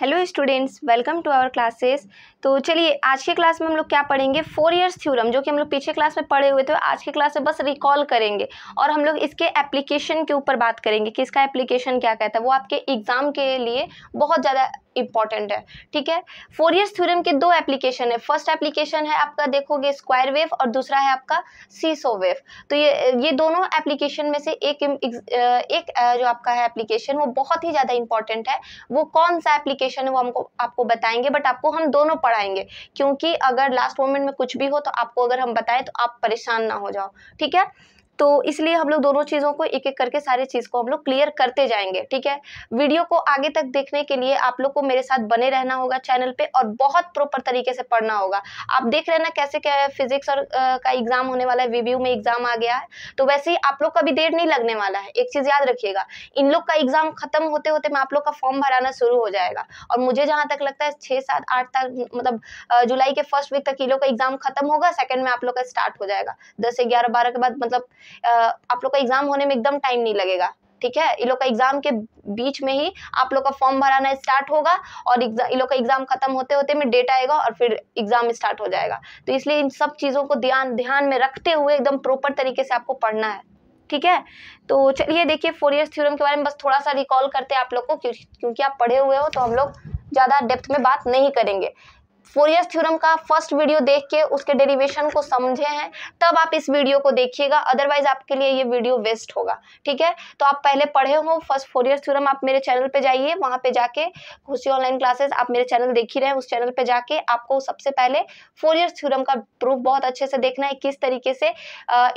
Hello students, welcome to our classes. तो चलिए आज के क्लास में हम लोग क्या पढ़ेंगे, फोरियर्स थ्योरम, जो कि हम लोग पीछे क्लास में पढ़े हुए थे। आज के क्लास में बस रिकॉल करेंगे और हम लोग इसके एप्लीकेशन के ऊपर बात करेंगे कि इसका एप्लीकेशन क्या कहता है। वो आपके एग्जाम के लिए बहुत ज़्यादा इंपॉर्टेंट है। ठीक है, फोरियर्स थ्योरम के दो एप्लीकेशन है। फर्स्ट एप्लीकेशन है आपका, देखोगे, स्क्वायर वेव, और दूसरा है आपका सीसो वेव। तो ये दोनों एप्लीकेशन में से एक जो आपका है एप्लीकेशन, वो बहुत ही ज़्यादा इंपॉर्टेंट है। वो कौन सा एप्लीकेशन है वो आपको बताएंगे, बट आपको हम दोनों पढ़ाएंगे, क्योंकि अगर लास्ट मोमेंट में कुछ भी हो तो आपको अगर हम बताएं तो आप परेशान ना हो जाओ। ठीक है, तो इसलिए हम लोग दोनों चीज़ों को एक एक करके सारी चीज़ को हम लोग क्लियर करते जाएंगे। ठीक है, वीडियो को आगे तक देखने के लिए आप लोग को मेरे साथ बने रहना होगा चैनल पे, और बहुत प्रॉपर तरीके से पढ़ना होगा। आप देख रहे हैं ना कैसे क्या फिजिक्स और का एग्जाम होने वाला है, वीवीयू में एग्जाम आ गया है, तो वैसे ही आप लोग का भी देर नहीं लगने वाला है। एक चीज़ याद रखिएगा, इन लोग का एग्जाम खत्म होते होते में आप लोग का फॉर्म भराना शुरू हो जाएगा, और मुझे जहाँ तक लगता है 6, 7, 8 तक, मतलब जुलाई के फर्स्ट वीक तक ये लोग का एग्जाम खत्म होगा, सेकंड में आप लोग का स्टार्ट हो जाएगा। 10 से 11, 12 के बाद मतलब आप लोग का एग्जाम होने में एकदम टाइम नहीं लगेगा। ठीक है, ये लोग का एग्जाम के बीच में ही आप लोग का फॉर्म भराना स्टार्ट होगा, और ये लोग का एग्जाम खत्म होते होते में डेट आएगा और फिर एग्जाम स्टार्ट हो जाएगा। तो इसलिए इन सब चीजों को ध्यान में रखते हुए एकदम प्रॉपर तरीके से आपको पढ़ना है। ठीक है, तो चलिए देखिए फोरियर्स थ्योरम के बारे में बस थोड़ा सा रिकॉल करते हैं आप लोग को, क्योंकि आप पढ़े हुए हो, तो हम लोग ज्यादा डेप्थ में बात नहीं करेंगे। फोरियर्स थ्योरम का फर्स्ट वीडियो देख के उसके डेरिवेशन को समझे हैं, तब आप इस वीडियो को देखिएगा, अदरवाइज आपके लिए ये वीडियो वेस्ट होगा। ठीक है, तो आप पहले पढ़े हो फर्स्ट फोरियर्स थ्योरम, आप मेरे चैनल पे जाइए, वहां पे जाके खुशी ऑनलाइन क्लासेस, आप मेरे चैनल देख ही रहे हैं, उस चैनल पे जाके आपको सबसे पहले फोरियर्स थ्योरम का प्रूफ बहुत अच्छे से देखना है, किस तरीके से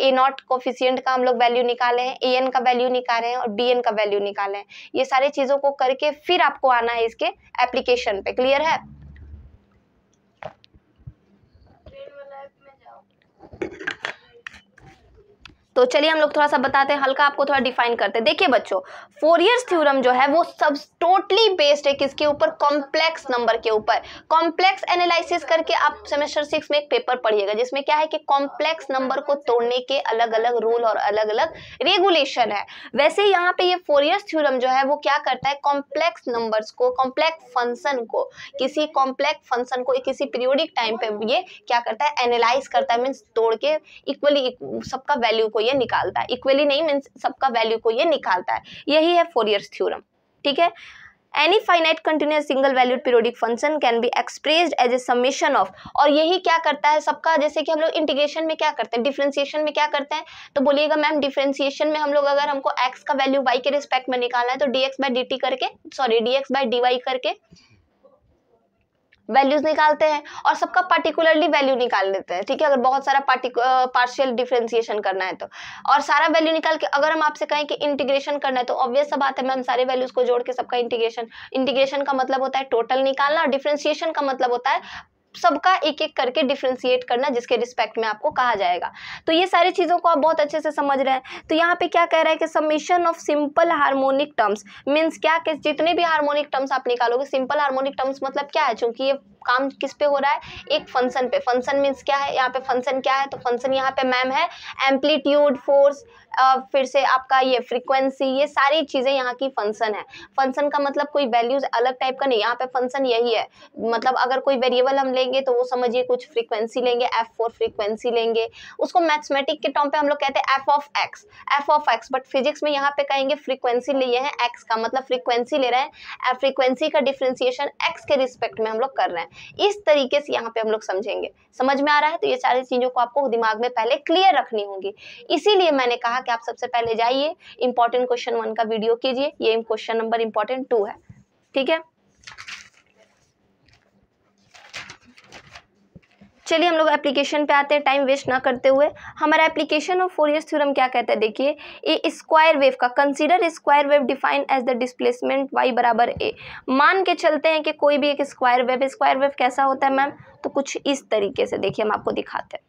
ए नॉट कोफिशिएंट का हम लोग वैल्यू निकाले हैं, ए एन का वैल्यू निकाले हैं, और बी एन का वैल्यू निकाले हैं। ये सारी चीजों को करके फिर आपको आना है इसके एप्लीकेशन पे। क्लियर है? तो चलिए हम लोग थोड़ा सा बताते हैं, हल्का आपको थोड़ा डिफाइन करते हैं। देखिए बच्चों, फोरियर्स थ्योरम जो है वो सब टोटली बेस्ड है किसके ऊपर? कॉम्प्लेक्स नंबर के ऊपर। कॉम्प्लेक्स एनालिसिस करके आप सेमेस्टर 6 में एक पेपर पढ़िएगा, जिसमें क्या है कि कॉम्प्लेक्स नंबर को तोड़ने के अलग अलग रूल और अलग अलग रेगुलेशन है। वैसे यहाँ पे ये फोरियर्स थ्योरम जो है वो क्या करता है, कॉम्प्लेक्स नंबर्स को, कॉम्प्लेक्स फंक्शन को, किसी कॉम्प्लेक्स फंक्शन को किसी पीरियोडिक टाइम पे ये क्या करता है, एनालाइज करता है, मीन्स तोड़ के इक्वली सबका वैल्यू को ये निकालता है। इक्वली नहीं, मीन्स सबका वैल्यू को ये निकालता है। यही है फोरियर्स थ्योरम। ठीक है, any finite continuous single valued periodic function can be expressed as a summation of, और यही क्या करता है सबका, जैसे कि हम लोग इंटीग्रेशन में क्या करते हैं, डिफरेंशिएशन में क्या करते हैं, तो बोलिएगा मैम डिफरेंशिएशन में हम लोग अगर हमको x का वैल्यू y के रिस्पेक्ट में निकालना है तो dx/dt करके, सॉरी dx/dy करके वैल्यूज निकालते हैं, और सबका पार्टिकुलरली वैल्यू निकाल लेते हैं। ठीक है, अगर बहुत सारा पार्शियल डिफरेंशिएशन करना है तो, और सारा वैल्यू निकाल के अगर हम आपसे कहें कि इंटीग्रेशन करना है, तो ऑब्वियस सा बात है मैम, सारे वैल्यूज को जोड़ के सबका इंटीग्रेशन का मतलब होता है टोटल निकालना, और डिफरेंशिएशन का मतलब होता है सबका एक एक करके डिफरेंशिएट करना, जिसके रिस्पेक्ट में आपको कहा जाएगा। तो ये सारी चीजों को आप बहुत अच्छे से समझ रहे हैं। तो यहाँ पे क्या कह रहा है कि summation of simple harmonic terms, means क्या कि जितने भी हार्मोनिक टर्म्स आप निकालोगे, सिंपल हार्मोनिक टर्म्स मतलब क्या है, चूंकि ये काम किस पे हो रहा है, एक फंक्शन पे। फंक्शन मीन्स क्या है, यहाँ पे फंक्शन क्या है, तो फंक्शन यहाँ पे मैम है एम्पलीट्यूड, फोर्स, फिर से आपका ये फ्रीक्वेंसी, ये सारी चीजें यहाँ की फंक्शन है। फंक्शन का मतलब कोई वैल्यूज अलग टाइप का नहीं, यहाँ पे फंक्शन यही है। मतलब अगर कोई वेरिएबल हम लेंगे तो वो समझिए कुछ फ्रीक्वेंसी लेंगे, f4 फ्रीक्वेंसी लेंगे, उसको मैथमेटिक के टर्म पे हम लोग कहते हैं f of x, but physics में यहाँ पे कहेंगे फ्रीक्वेंसी लिए हैं x का, मतलब फ्रीक्वेंसी ले रहे हैं, फ्रीक्वेंसी का डिफरेंशिएशन x के रिस्पेक्ट में हम लोग कर रहे हैं। इस तरीके से यहाँ पे हम लोग समझेंगे। समझ में आ रहा है? तो ये सारी चीजों को आपको दिमाग में पहले क्लियर रखनी होगी, इसीलिए मैंने कहा कि आप सबसे पहले जाइए इंपॉर्टेंट क्वेश्चन 1 का वीडियो कीजिए, ये क्वेश्चन नंबर इंपॉर्टेंट 2 है। ठीक है, चलिए हम लोग एप्लीकेशन पे आते हैं, टाइम वेस्ट ना करते हुए। हमारा एप्लीकेशन ऑफ फोरियर्स थ्योरम क्या कहता है, देखिए, ए स्क्वायर वेव का, consider square wave defined as the displacement y बराबर a। मान के चलते हैं कि कोई भी एक स्क्वायर वेव कैसा होता है मैम, तो कुछ इस तरीके से, देखिए हम आपको दिखाते हैं,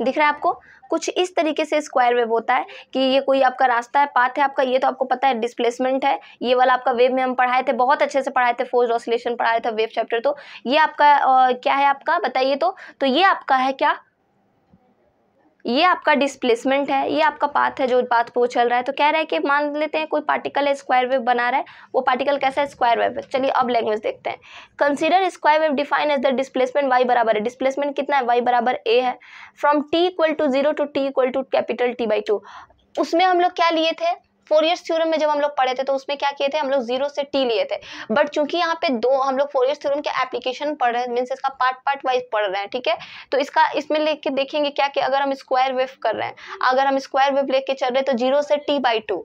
दिख रहा है आपको, कुछ इस तरीके से स्क्वायर वेव होता है कि ये कोई आपका रास्ता है, पाथ है आपका, ये तो आपको पता है डिस्प्लेसमेंट है, ये वाला आपका वेव में हम पढ़ाए थे, बहुत अच्छे से पढ़ाए थे, फोर्स्ड ऑसिलेशन पढ़ाया था वेव चैप्टर। तो ये आपका क्या है आपका, बताइए तो ये आपका है क्या, ये आपका डिस्प्लेसमेंट है, ये आपका पाथ है जो पाथ पे वो चल रहा है। तो कह रहा है कि मान लेते हैं कोई पार्टिकल है, स्क्वायर वेव बना रहा है, वो पार्टिकल कैसा है, स्क्वायर वेव। चलिए अब लैंग्वेज देखते हैं। Consider square wave define as the displacement y बराबर है, डिस्प्लेसमेंट कितना है, y बराबर a है, from t equal to 0 to t equal to capital T/2। उसमें हम लोग क्या लिए थे, फोरियर्स थ्योरम में जब हम लोग पढ़े थे तो उसमें क्या किए थे हम लोग 0 से t लिए थे। बट चूंकि यहाँ पे दो हम लोग फोरियर्स थ्योरम के एप्लीकेशन पढ़ रहे हैं, मींस इसका पार्ट वाइज पढ़ रहे हैं, ठीक है। तो इसका इसमें लेके देखेंगे क्या कि अगर हम स्क्वायर वेव कर रहे हैं, अगर हम स्क्वायर वेव लेके चल रहे हैं तो 0 से T/2,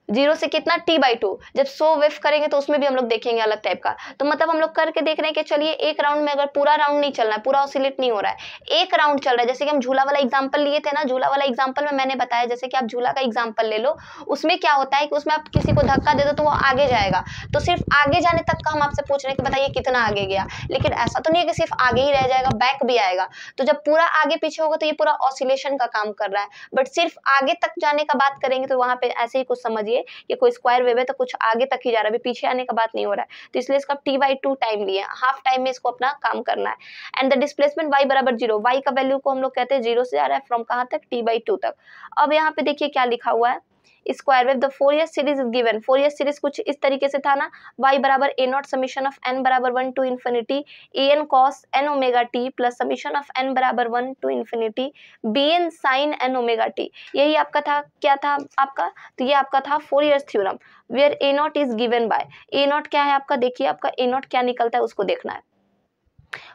0 से कितना T/2। जब 100 वेव करेंगे तो उसमें भी हम लोग देखेंगे अलग टाइप का। तो मतलब हम लोग करके देख रहे हैं कि चलिए एक राउंड में अगर पूरा राउंड नहीं चलना है, पूरा ऑसिलेट नहीं हो रहा है, एक राउंड चल रहा है, जैसे कि हम झूला वाला एग्जांपल लिए थे ना, झूला वाला एग्जांपल में मैंने बताया जैसे कि आप झूला का एग्जांपल ले लो, उसमें क्या होता है कि उसमें आप किसी को धक्का दे दो तो वो आगे जाएगा, तो सिर्फ आगे जाने तक का हम आपसे पूछ रहे हैं कि बताइए कितना आगे गया। लेकिन ऐसा तो नहीं है कि सिर्फ आगे ही रह जाएगा, बैक भी आएगा। तो जब पूरा आगे पीछे होगा तो ये पूरा ऑसिलेशन का काम कर रहा है। बट सिर्फ आगे तक जाने का बात करेंगे तो वहां पे ऐसे ही कुछ समझिए कि कोई स्क्वायर वेव है तो कुछ आगे तक ही जा रहा है, अभी पीछे आने का बात नहीं हो रहा है। तो इसलिए इसका T/2 टाइम लिए, हाफ टाइम में इसको अपना काम करना है। एंड द डिस्प्लेसमेंट y बराबर 0, y का वैल्यू को हम लोग कहते हैं 0 से आ रहा है फ्रॉम कहां तक, T/2 तक। अब यहाँ पे देखिए क्या लिखा हुआ है, square wave the Fourier series is given. Fourier series कुछ इस तरीके से था ना, y बराबर a0 समीशन ऑफ n बराबर 1 to infinity an cos n omega t plus summation of n बराबर 1 to infinity bn sin n omega t। यही आपका था, क्या था आपका, तो ये आपका था Fourier theorem where a0 is given by, a0 क्या है आपका, देखिए आपका a0 क्या निकलता है उसको देखना है।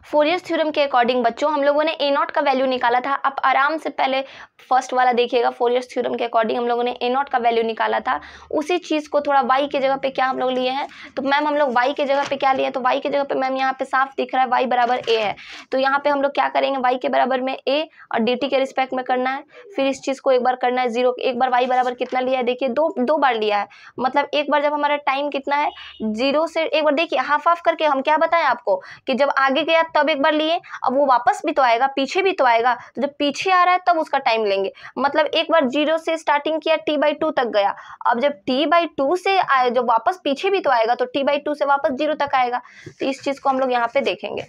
फोरियर थ्योरम के अकॉर्डिंग बच्चों हम लोगों ने a0 का वैल्यू निकाला था। आप आराम से पहले फर्स्ट वाला देखिएगा, फोरियर थ्योरम के अकॉर्डिंग हम लोगों ने a0 का वैल्यू निकाला था। उसी चीज को थोड़ा y के जगह पे क्या हम लोग लिए हैं, तो मैम हम लोग y के जगह पे क्या लिए, तो y के जगह पे मैम यहाँ पे साफ दिख रहा है y बराबर a है। तो यहाँ पे हम लोग क्या करेंगे, y के बराबर में a और dt के रिस्पेक्ट में करना है। फिर इस चीज को एक बार करना है 0, एक बार y बराबर कितना लिया है, देखिए दो बार लिया है। मतलब एक बार जब हमारा टाइम कितना है 0 से, एक बार देखिए हाफ हाफ करके हम क्या बताएं आपको कि जब आगे गया तब एक बार लिए, अब वो वापस भी तो आएगा, पीछे भी तो आएगा, तो जब पीछे आ रहा है तब उसका टाइम लेंगे। मतलब एक बार 0 से स्टार्टिंग किया T/2 तक गया, अब जब T/2 से आए, जब वापस पीछे भी तो आएगा तो T/2 से वापस 0 तक आएगा। तो इस चीज को हम लोग यहाँ पे देखेंगे।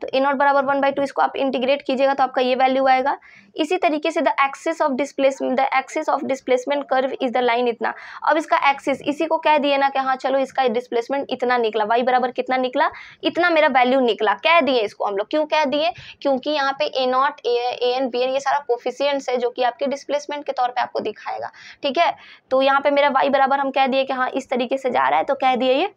तो a0 बराबर 1/2, इसको आप इंटीग्रेट कीजिएगा तो आपका ये वैल्यू आएगा। इसी तरीके से the axis of displacement curve is the line इतना। अब इसका एक्सिस इसी को कह दिए ना कि हाँ चलो इसका डिस्प्लेसमेंट इतना निकला, y बराबर कितना निकला, इतना मेरा वैल्यू निकला, कह दिए इसको हम लोग। क्यों कह दिए, क्योंकि यहाँ पे a0 an bn ये सारा कोफिशिएंट्स है जो कि आपके डिस्प्लेसमेंट के तौर पे आपको दिखाएगा, ठीक है। तो यहाँ पे मेरा y बराबर हम कह दिए कि हाँ इस तरीके से जा रहा है, तो कह दिए ये,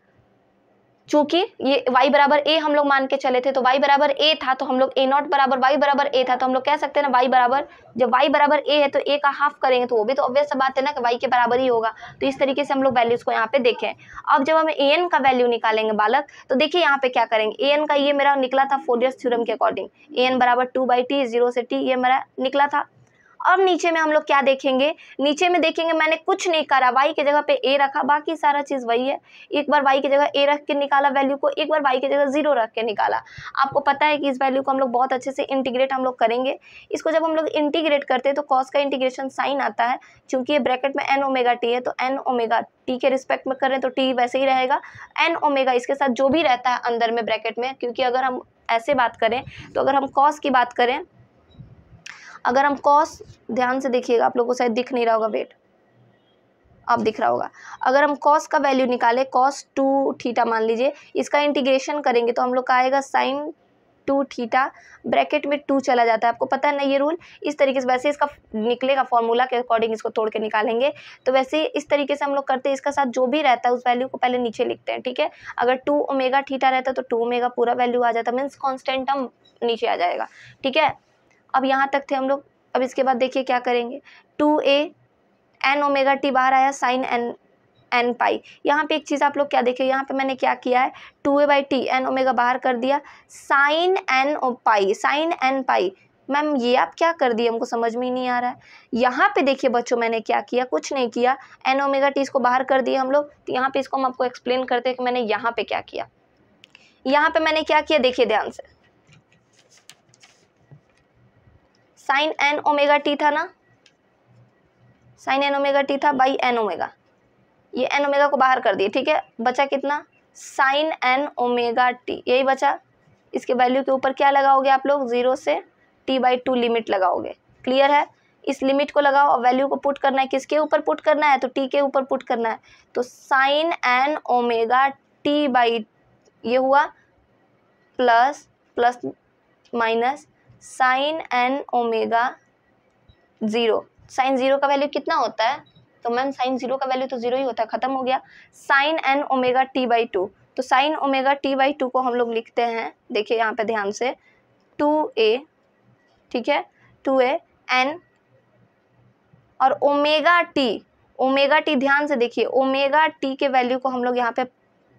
चूंकि ये y बराबर a हम लोग मान के चले थे, तो y बराबर a था, तो हम लोग a0 बराबर y बराबर a था, तो हम लोग कह सकते हैं ना y बराबर, जब y बराबर a है तो a का हाफ करेंगे तो वो भी तो ऑब्वियस बात है ना कि y के बराबर ही होगा। तो इस तरीके से हम लोग वैल्यूज को यहाँ पे देखें। अब जब हम an का वैल्यू निकालेंगे बालक, तो देखिए यहाँ पे क्या करेंगे, an का ये मेरा निकला था फोरियर थ्योरम के अकॉर्डिंग, an बराबर 2/t 0 से t, ये मेरा निकला था। अब नीचे में हम लोग क्या देखेंगे, नीचे में देखेंगे मैंने कुछ नहीं करा, y के जगह पे a रखा, बाकी सारा चीज वही है। एक बार y की जगह a रख के निकाला वैल्यू को, एक बार y की जगह 0 रख के निकाला। आपको पता है कि इस वैल्यू को हम लोग बहुत अच्छे से इंटीग्रेट हम लोग करेंगे। इसको जब हम लोग इंटीग्रेट करते हैं तो cos का इंटीग्रेशन साइन आता है, क्योंकि ये ब्रैकेट में n ओमेगा t है, तो n ओमेगा t के रिस्पेक्ट में कर रहे हैं तो t वैसे ही रहेगा, n ओमेगा इसके साथ जो भी रहता है अंदर में ब्रैकेट में। क्योंकि अगर हम ऐसे बात करें तो अगर हम cos की बात करें, अगर हम cos, ध्यान से देखिएगा, आप लोगों को शायद दिख नहीं रहा होगा, वेट अब दिख रहा होगा। अगर हम cos का वैल्यू निकाले, cos 2 थीटा मान लीजिए, इसका इंटीग्रेशन करेंगे तो हम लोग का आएगा sin 2 थीटा, ब्रैकेट में 2 चला जाता है, आपको पता है ना ये रूल। इस तरीके से वैसे इसका निकलेगा फॉर्मूला के अकॉर्डिंग, इसको तोड़ के निकालेंगे तो वैसे इस तरीके से हम लोग करते हैं। इसका साथ जो भी रहता है उस वैल्यू को पहले नीचे लिखते हैं, ठीक है। अगर 2 ओमेगा थीटा रहता है तो 2 ओमेगा पूरा वैल्यू आ जाता है, मीन्स कॉन्स्टेंट टर्म नीचे आ जाएगा, ठीक है। अब यहाँ तक थे हम लोग। अब इसके बाद देखिए क्या करेंगे, 2a n ओमेगा t बाहर आया sin n पाई। यहाँ पे एक चीज़ आप लोग क्या देखिए, यहाँ पे मैंने क्या किया है, 2a/t n ओमेगा बाहर कर दिया, sin n पाई। मैम ये आप क्या कर दिए, हमको समझ में ही नहीं आ रहा है। यहाँ पे देखिए बच्चों मैंने क्या किया, कुछ नहीं किया, n ओमेगा t इसको बाहर कर दिया हम लोग। तो यहाँ पे इसको हम आपको एक्सप्लेन करते हैं कि मैंने यहाँ पे क्या किया। यहाँ पे मैंने क्या किया, देखिए ध्यान से, sin n ओमेगा t था ना, sin n ओमेगा t था बाई n ओमेगा, ये n ओमेगा को बाहर कर दिए, ठीक है। बचा कितना, sin n ओमेगा t, यही बचा। इसके वैल्यू के ऊपर क्या लगाओगे आप लोग, 0 से t/2 लिमिट लगाओगे। क्लियर है? इस लिमिट को लगाओ और वैल्यू को पुट करना है, किसके ऊपर पुट करना है, तो t के ऊपर पुट करना है। तो साइन n ओमेगा t/, ये हुआ plus plus minus sine n omega 0। Sine 0 का वैल्यू कितना होता है, तो मैम साइन 0 का वैल्यू तो 0 ही होता है, खत्म हो गया। साइन n ओमेगा t/2, तो साइन ओमेगा t/2 को हम लोग लिखते हैं, देखिए यहाँ पे ध्यान से, 2a, ठीक है, 2a n और ओमेगा टी ध्यान से देखिए, ओमेगा टी के वैल्यू को हम लोग यहाँ पे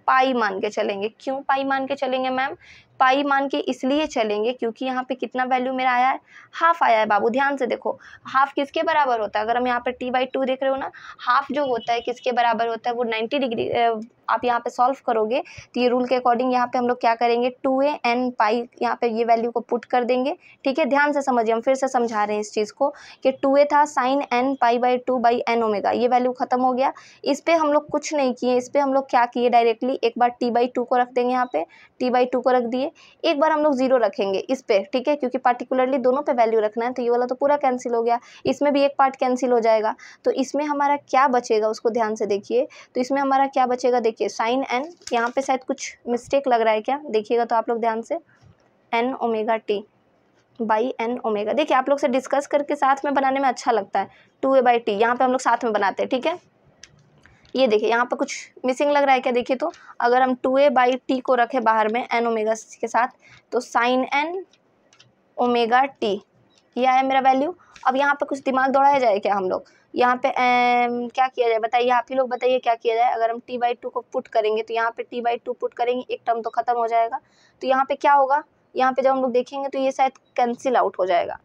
पाई मान के चलेंगे। क्यों पाई मान के चलेंगे मैम? पाई मान के इसलिए चलेंगे क्योंकि यहाँ पे कितना वैल्यू मेरा आया है, हाफ आया है बाबू। ध्यान से देखो, हाफ किसके बराबर होता है, अगर हम यहाँ पे t/2 देख रहे हो ना, हाफ जो होता है किसके बराबर होता है, वो 90 डिग्री। आप यहाँ पे सॉल्व करोगे तो ये रूल के अकॉर्डिंग यहाँ पे हम लोग क्या करेंगे, 2a n पाई, यहाँ पे ये वैल्यू को पुट कर देंगे। ठीक है, ध्यान से समझिए, हम फिर से समझा रहे हैं इस चीज़ को कि 2a था साइन n π/2/n ओमेगा, ये वैल्यू खत्म हो गया। इस पर हम लोग कुछ नहीं किए, इस पर हम लोग क्या किए, डायरेक्टली एक बार t/2 को रख देंगे, यहाँ पे t/2 को रख दिए, एक बार हम लोग 0 रखेंगे इस पे। ठीक है, क्योंकि पार्टिकुलरली दोनों पे वैल्यू रखना है, तो ये वाला तो पूरा कैंसिल हो गया, इसमें भी एक पार्ट कैंसिल हो जाएगा। तो इसमें हमारा क्या बचेगा उसको ध्यान से देखिए, तो इसमें हमारा क्या बचेगा, देखिए साइन n, यहाँ पे शायद कुछ मिस्टेक लग रहा है क्या, देखिएगा तो आप लोग ध्यान से, n omega t by n omega. देखिए आप लोग से डिस्कस करके साथ में बनाने में अच्छा लगता है, 2a/t यहाँ पे हम लोग साथ में बनाते हैं। ठीक है, ये देखिए यहाँ पर कुछ मिसिंग लग रहा है क्या, देखिए तो अगर हम 2a/t को रखें बाहर में n ओमेगा के साथ, तो साइन n ओमेगा t, ये आया मेरा वैल्यू। अब यहाँ पे कुछ दिमाग दौड़ाया जाए क्या हम लोग, यहाँ पे क्या किया जाए बताइए, आप ही लोग बताइए क्या किया जाए। अगर हम t/2 को पुट करेंगे तो यहाँ पे t/2 पुट करेंगे, एक टर्म तो खत्म हो जाएगा। तो यहाँ पे क्या होगा, यहाँ पे जब हम लोग देखेंगे तो ये शायद कैंसिल आउट हो जाएगा,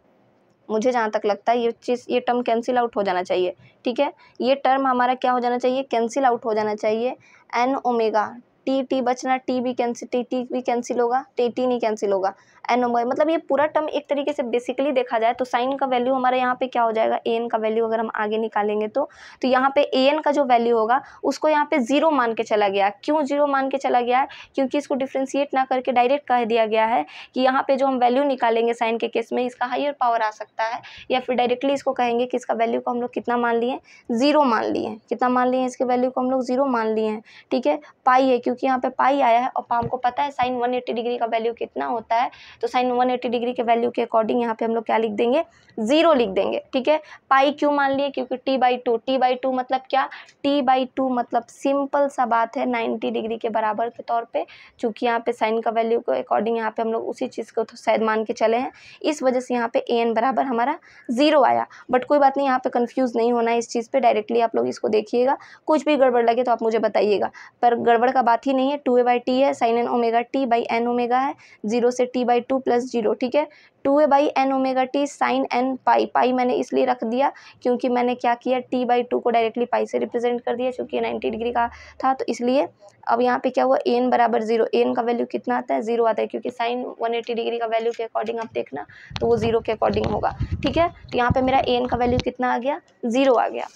मुझे जहाँ तक लगता है ये टर्म कैंसिल आउट हो जाना चाहिए। ठीक है, ये टर्म हमारा क्या हो जाना चाहिए, कैंसिल आउट हो जाना चाहिए। n ओमेगा टी बचना, टी भी कैंसिल होगा, टी नहीं कैंसिल होगा, n ओमेगा, मतलब ये पूरा टर्म एक तरीके से बेसिकली देखा जाए तो साइन का वैल्यू हमारा यहाँ पे क्या हो जाएगा, an का वैल्यू अगर हम आगे निकालेंगे तो यहाँ पे an का जो वैल्यू होगा उसको यहाँ पे 0 मान के चला गया। क्यों 0 मान के चला गया है, क्योंकि इसको डिफ्रेंशिएट ना करके डायरेक्ट कह दिया गया है कि यहाँ पे जो हम वैल्यू निकालेंगे साइन के केस में, इसका हायर पावर आ सकता है, या फिर डायरेक्टली इसको कहेंगे कि इसका वैल्यू को हम लोग कितना मान लिए, 0 मान लिए। कितना मान लिए, इसके वैल्यू को हम लोग 0 मान लिए हैं। ठीक है, पाई है क्योंकि यहाँ पे पाई आया है, और हमको पता है साइन 180 डिग्री का वैल्यू कितना होता है, तो साइन 180 डिग्री के वैल्यू के अकॉर्डिंग यहाँ पे हम लोग क्या लिख देंगे, 0 लिख देंगे। ठीक है, पाई क्यों मान लिए, क्योंकि t/2 मतलब क्या, t/2 मतलब सिंपल सा बात है 90 डिग्री के बराबर के तौर पे, चूँकि यहाँ पे साइन का वैल्यू के अकॉर्डिंग यहाँ पे हम लोग उसी चीज़ को तो शायद मान के चले हैं, इस वजह से यहाँ पे an बराबर हमारा 0 आया। बट कोई बात नहीं, यहाँ पे कंफ्यूज नहीं होना है इस चीज़ पे, डायरेक्टली आप लोग इसको देखिएगा, कुछ भी गड़बड़ लगे तो आप मुझे बताइएगा, पर गड़बड़ का बात ही नहीं है। 2a/t है, sine n omega t by n omega है, 0 से t/2 प्लस 0। ठीक है, 2a/n omega t sine n pi मैंने इसलिए रख दिया क्योंकि मैंने क्या किया, t/2 को डायरेक्टली पाई से रिप्रेजेंट कर दिया, क्योंकि 90 डिग्री का था तो इसलिए। अब यहाँ पे क्या हुआ, n बराबर 0, n का वैल्यू कितना आता है, 0 आता है, क्योंकि साइन 180 डिग्री का वैल्यू के अकॉर्डिंग आप देखना तो वो 0 के अकॉर्डिंग होगा। ठीक है, तो यहाँ पे मेरा n का वैल्यू कितना आ गया, 0 आ गया।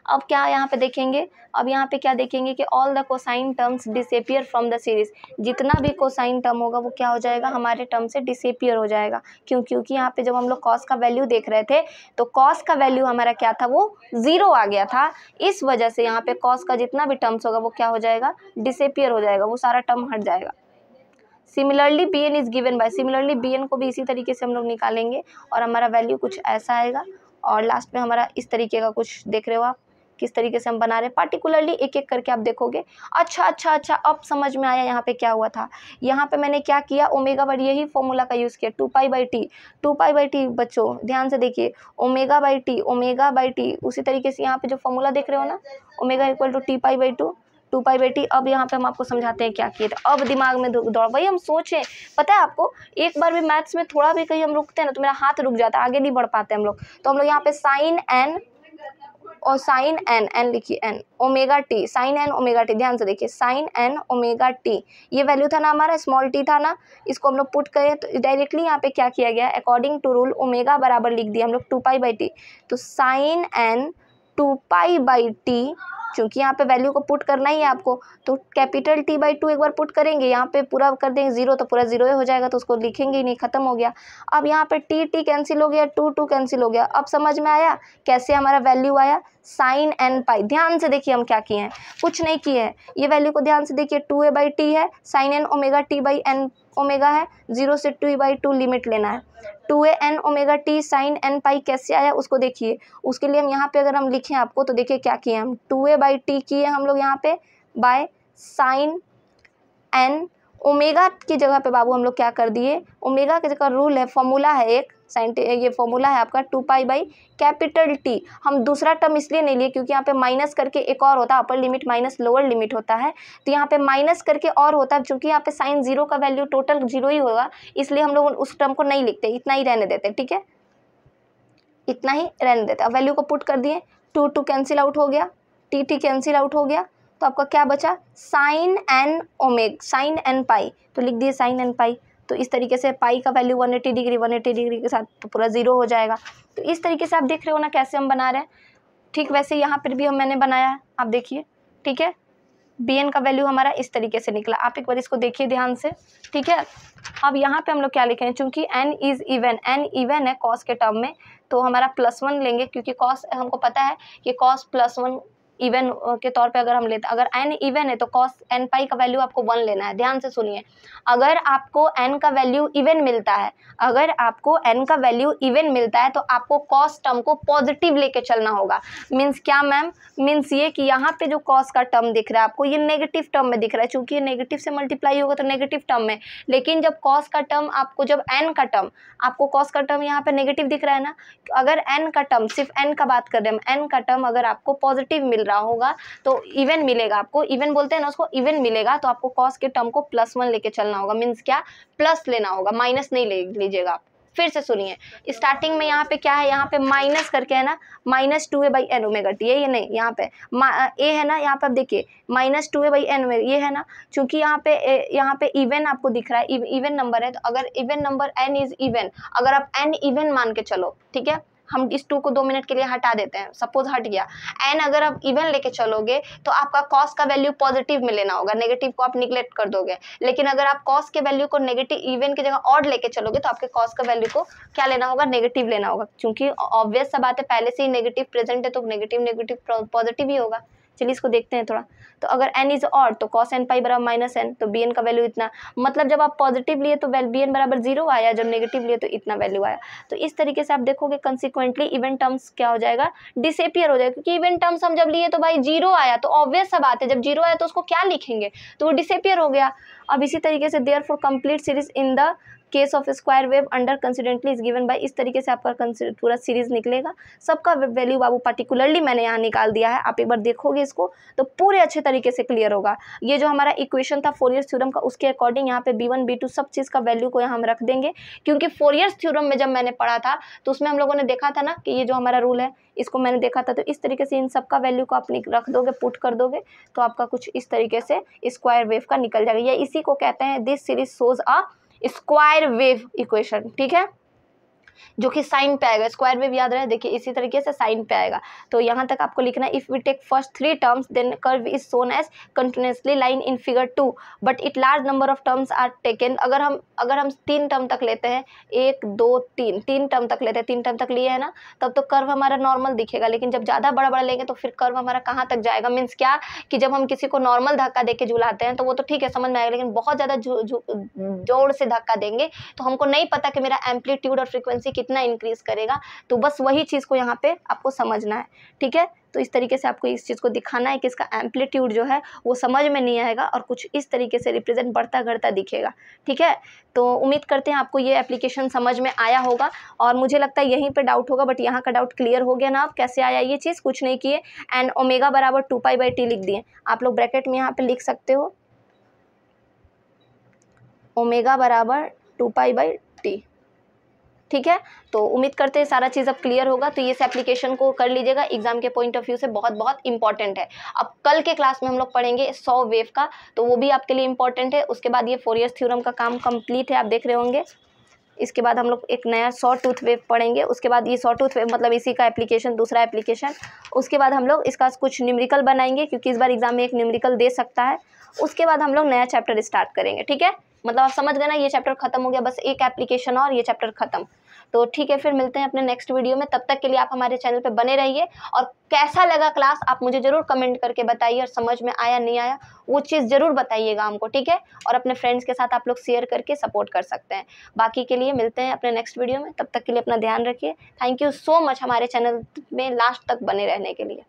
अब क्या यहाँ पे देखेंगे, अब यहाँ पे क्या देखेंगे कि all the cosine terms disappear from the series, जितना भी कोसाइन टर्म होगा वो क्या हो जाएगा, हमारे टर्म से डिसअपियर हो जाएगा। क्योंकि यहाँ पे जब हम लोग कॉस का वैल्यू देख रहे थे तो कॉस का वैल्यू हमारा क्या था, वो 0 आ गया था, इस वजह से यहाँ पे कॉस का जितना भी टर्म्स होगा वो क्या हो जाएगा, डिसअपियर हो जाएगा, वो सारा टर्म हट जाएगा। Similarly bn is given bye, similarly bn को भी इसी तरीके से हम लोग निकालेंगे और हमारा वैल्यू कुछ ऐसा आएगा, और लास्ट में हमारा इस तरीके का कुछ देख रहे हो आप किस तरीके से हम बना रहे हैं, पार्टिकुलरली एक एक करके आप देखोगे। अच्छा, अब समझ में आया यहाँ पे क्या हुआ था। यहाँ पे मैंने क्या किया, ओमेगा बाई, यही फॉर्मूला का यूज़ किया, 2π/t बच्चों ध्यान से देखिए, ओमेगा बाई टी, उसी तरीके से यहाँ पे जो फॉर्मूला देख रहे हो ना, omega equal to t/2, 2π/t। अब यहाँ पे हम आपको समझाते हैं क्या किए थे, अब दिमाग में दौड़, वही हम सोचें, पता है आपको, एक बार भी मैथ्स में थोड़ा भी कहीं हम रुकते हैं ना तो मेरा हाथ रुक जाता है, आगे नहीं बढ़ पाते हम लोग। तो हम लोग यहाँ पे साइन n और साइन n लिखिए, n omega t, sine n omega t, ध्यान से देखिए, साइन n ओमेगा t, ये वैल्यू था ना हमारा, स्मॉल t था ना, इसको हम लोग पुट करें तो डायरेक्टली यहाँ पे क्या किया गया, अकॉर्डिंग टू रूल ओमेगा बराबर लिख दिया हम लोग 2π/t, तो साइन n 2π/t क्योंकि यहाँ पे वैल्यू को पुट करना ही है आपको, तो कैपिटल T/2 एक बार पुट करेंगे, यहाँ पे पूरा कर देंगे 0 तो पूरा 0 ही हो जाएगा, तो उसको लिखेंगे ही नहीं, खत्म हो गया। अब यहाँ पे T कैंसिल हो गया, 2 कैंसिल हो गया। अब समझ में आया कैसे हमारा वैल्यू आया, sin n पाई। ध्यान से देखिए हम क्या किए हैं, कुछ नहीं किए हैं, ये वैल्यू को ध्यान से देखिए, 2a/t है, sin n omega t/n omega है, 0 से 2/2 लिमिट लेना है। 2a n omega t sin n पाई कैसे आया उसको देखिए। उसके लिए हम यहाँ पे अगर हम लिखें आपको तो देखिए क्या किए हम, 2a/t किए हम लोग यहाँ पे बाय sin n, ओमेगा की जगह पे बाबू हम लोग क्या कर दिए, ओमेगा की जगह रूल है, फॉर्मूला है एक ये फॉर्मूला है आपका 2π/T। हम दूसरा टर्म इसलिए नहीं लिए क्योंकि यहाँ पे माइनस करके एक और होता है, upper limit minus lower limit होता है, तो यहाँ पे माइनस करके और होता है, क्योंकि यहाँ पे साइन 0 का वैल्यू टोटल 0 ही होगा, इसलिए हम लोग उस टर्म को नहीं लिखते, इतना ही रहने देते, ठीक है, इतना ही रहने देते। अब वैल्यू को पुट कर दिए, 2 कैंसिल आउट हो गया, T कैंसिल आउट हो गया, तो आपका क्या बचा, sin n पाई, तो लिख दिए sin n पाई। तो इस तरीके से पाई का वैल्यू 180 डिग्री के साथ तो पूरा 0 हो जाएगा। तो इस तरीके से आप देख रहे हो ना कैसे हम बना रहे हैं, ठीक वैसे यहाँ पर भी मैंने बनाया है, आप देखिए, ठीक है। bn का वैल्यू हमारा इस तरीके से निकला, आप एक बार इसको देखिए ध्यान से, ठीक है। अब यहाँ पे हम लोग क्या लिखें, चूंकि n इज इवन है कॉस के टर्म में, तो हमारा +1 लेंगे, क्योंकि कॉस हमको पता है कि कॉस +1 इवन के तौर पे अगर हम लेते हैं, अगर n इवन है तो कॉस n पाई का वैल्यू आपको 1 लेना है। ध्यान से सुनिए, अगर आपको n का वैल्यू इवन मिलता है, अगर आपको n का वैल्यू इवन मिलता है तो आपको कॉस टर्म को पॉजिटिव लेके चलना होगा। मीन्स क्या मैम, मीन्स ये कि यहाँ पे जो कॉस का टर्म दिख रहा है आपको, ये नेगेटिव टर्म में दिख रहा है, चूंकि ये नेगेटिव से मल्टीप्लाई होगा तो नेगेटिव टर्म में, लेकिन जब कॉस का टर्म आपको, जब n का टर्म आपको, कॉस का टर्म यहाँ पे नेगेटिव दिख रहा है ना, अगर n का टर्म, सिर्फ n का बात कर रहे हैं हम, n का टर्म अगर आपको पॉजिटिव मिल रहा होगा तो इवन मिलेगा आपको, इवन बोलते हैं ना उसको, इवन मिलेगा, तो आपको कॉस के टर्म को +1 लेके चलना होगा। मीन्स क्या, प्लस लेना होगा, माइनस नहीं ले लीजिएगा आप। फिर से सुनिए, स्टार्टिंग में यहाँ पे क्या है, यहाँ पे माइनस करके है ना, -2a/n ओमेगा टी, ये नहीं, यहाँ पे ए है ना, यहाँ पे आप देखिए -2a/n ये है ना, क्योंकि यहाँ पे इवन आपको दिख रहा है, इवन नंबर है, तो अगर even number n is even, अगर आप n इवन मान के चलो, ठीक है, हम इस 2 को 2 मिनट के लिए हटा देते हैं, सपोज हट गया n, अगर आप इवन लेके चलोगे तो आपका कॉस का वैल्यू पॉजिटिव में लेना होगा, नेगेटिव को आप निगलेक्ट कर दोगे। लेकिन अगर आप कॉस के वैल्यू को नेगेटिव, इवन की जगह ऑड लेके चलोगे तो आपके कॉस का वैल्यू को क्या लेना होगा, नेगेटिव लेना होगा, क्योंकि ऑब्वियस सा बात है, पहले से ही नेगेटिव प्रेजेंट है तो नेगेटिव पॉजिटिव ही होगा। चलिए इसको देखते हैं थोड़ा, तो अगर n इज ऑड तो cos n पाई बराबर -n, तो bn का वैल्यू इतना, मतलब जब आप पॉजिटिव लिए तो bn बराबर 0 आया, जब नेगेटिव लिए तो इतना वैल्यू आया। तो इस तरीके से आप देखोगे कंसिक्वेंटली इवन टर्म्स क्या हो जाएगा, डिसअपियर हो जाएगा, क्योंकि इवन टर्म्स हम जब लिए तो भाई 0 आया, तो ऑब्वियस सा बात है जब 0 आया तो उसको क्या लिखेंगे, तो वो डिसअपियर हो गया। अब इसी तरीके से therefore complete series in the case of square wave under coincidentally is given by, इस तरीके से आपका पूरा सीरीज निकलेगा। सबका वैल्यू बाबू पर्टिकुलरली मैंने यहाँ निकाल दिया है, आप एक बार देखोगे इसको तो पूरे अच्छे तरीके से क्लियर होगा। ये जो हमारा इक्वेशन था फोरियर थ्योरम का, उसके अकॉर्डिंग यहाँ पे b1 b2 सब चीज़ का वैल्यू को यहाँ हम रख देंगे, क्योंकि फोरियर थ्योरम में जब मैंने पढ़ा था तो उसमें हम लोगों ने देखा था ना कि ये जो हमारा रूल है इसको मैंने देखा था, तो इस तरीके से इन सब का वैल्यू को आप रख दोगे, पुट कर दोगे, तो आपका कुछ इस तरीके से स्क्वायर वेव का निकल जाएगा। या इसी को कहते हैं this series shows a square wave equation, ठीक है, जो कि साइन पे आएगा, स्क्वायर वेव याद रहे, देखिए इसी तरीके से साइन पे आएगा। तो यहाँ तक आपको लिखना है, if we take first 3 terms then curve is shown as continuously line in figure 2 but it large number of terms are taken. अगर हम 3 टर्म तक लेते हैं, 1 2 3 टर्म तक लेते हैं, 3 टर्म तक लिए है ना, तब तो कर्व हमारा नॉर्मल दिखेगा, लेकिन जब ज़्यादा बड़ा बड़ा लेंगे तो फिर कर्व हमारा कहाँ तक जाएगा, मीन्स क्या कि जब हम किसी को नॉर्मल धक्का दे के झुलाते हैं तो वो तो ठीक है समझ में आएगा, लेकिन बहुत ज़्यादा जोर से धक्का देंगे तो हमको नहीं पता कि मेरा एम्पलीट्यूड और फ्रीक्वेंसी कितना इंक्रीज करेगा। तो बस वही चीज़ को यहाँ पे आपको समझना है, ठीक है। तो इस तरीके से आपको इस चीज़ को दिखाना है कि इसका एम्पलीट्यूड जो है वो समझ में नहीं आएगा और कुछ इस तरीके से रिप्रेजेंट बढ़ता घटता दिखेगा, ठीक है। तो उम्मीद करते हैं आपको ये एप्लीकेशन समझ में आया होगा, और मुझे लगता है यहीं पे डाउट होगा, बट यहाँ का डाउट क्लियर हो गया ना। आप कैसे आया ये चीज़, कुछ नहीं किए, एंड ओमेगा बराबर 2π/t लिख दिए, आप लोग ब्रैकेट में यहाँ पे लिख सकते हो, ओमेगा बराबर 2π/t, ठीक है। तो उम्मीद करते हैं सारा चीज़ अब क्लियर होगा। तो ये इस एप्लीकेशन को कर लीजिएगा, एग्जाम के पॉइंट ऑफ व्यू से बहुत बहुत इंपॉर्टेंट है। अब कल के क्लास में हम लोग पढ़ेंगे 100 वेव का, तो वो भी आपके लिए इंपॉर्टेंट है। उसके बाद ये फोरियर थ्योरम का काम कंप्लीट है, आप देख रहे होंगे, इसके बाद हम लोग एक नया सॉ टूथ वेव पढ़ेंगे। उसके बाद ये सॉ टूथ वेव मतलब इसी का एप्लीकेशन, दूसरा एप्लीकेशन। उसके बाद हम लोग इसका कुछ न्यूमेरिकल बनाएंगे, क्योंकि इस बार एग्जाम में एक न्यूमेरिकल दे सकता है। उसके बाद हम लोग नया चैप्टर स्टार्ट करेंगे, ठीक है। मतलब आप समझ गए ना, ये चैप्टर खत्म हो गया, बस एक एप्लीकेशन और ये चैप्टर खत्म। तो ठीक है, फिर मिलते हैं अपने नेक्स्ट वीडियो में। तब तक के लिए आप हमारे चैनल पे बने रहिए। और कैसा लगा क्लास आप मुझे ज़रूर कमेंट करके बताइए, और समझ में आया नहीं आया वो चीज़ ज़रूर बताइएगा हमको, ठीक है। और अपने फ्रेंड्स के साथ आप लोग शेयर करके सपोर्ट कर सकते हैं। बाकी के लिए मिलते हैं अपने नेक्स्ट वीडियो में, तब तक के लिए अपना ध्यान रखिए। थैंक यू सो मच हमारे चैनल में लास्ट तक बने रहने के लिए।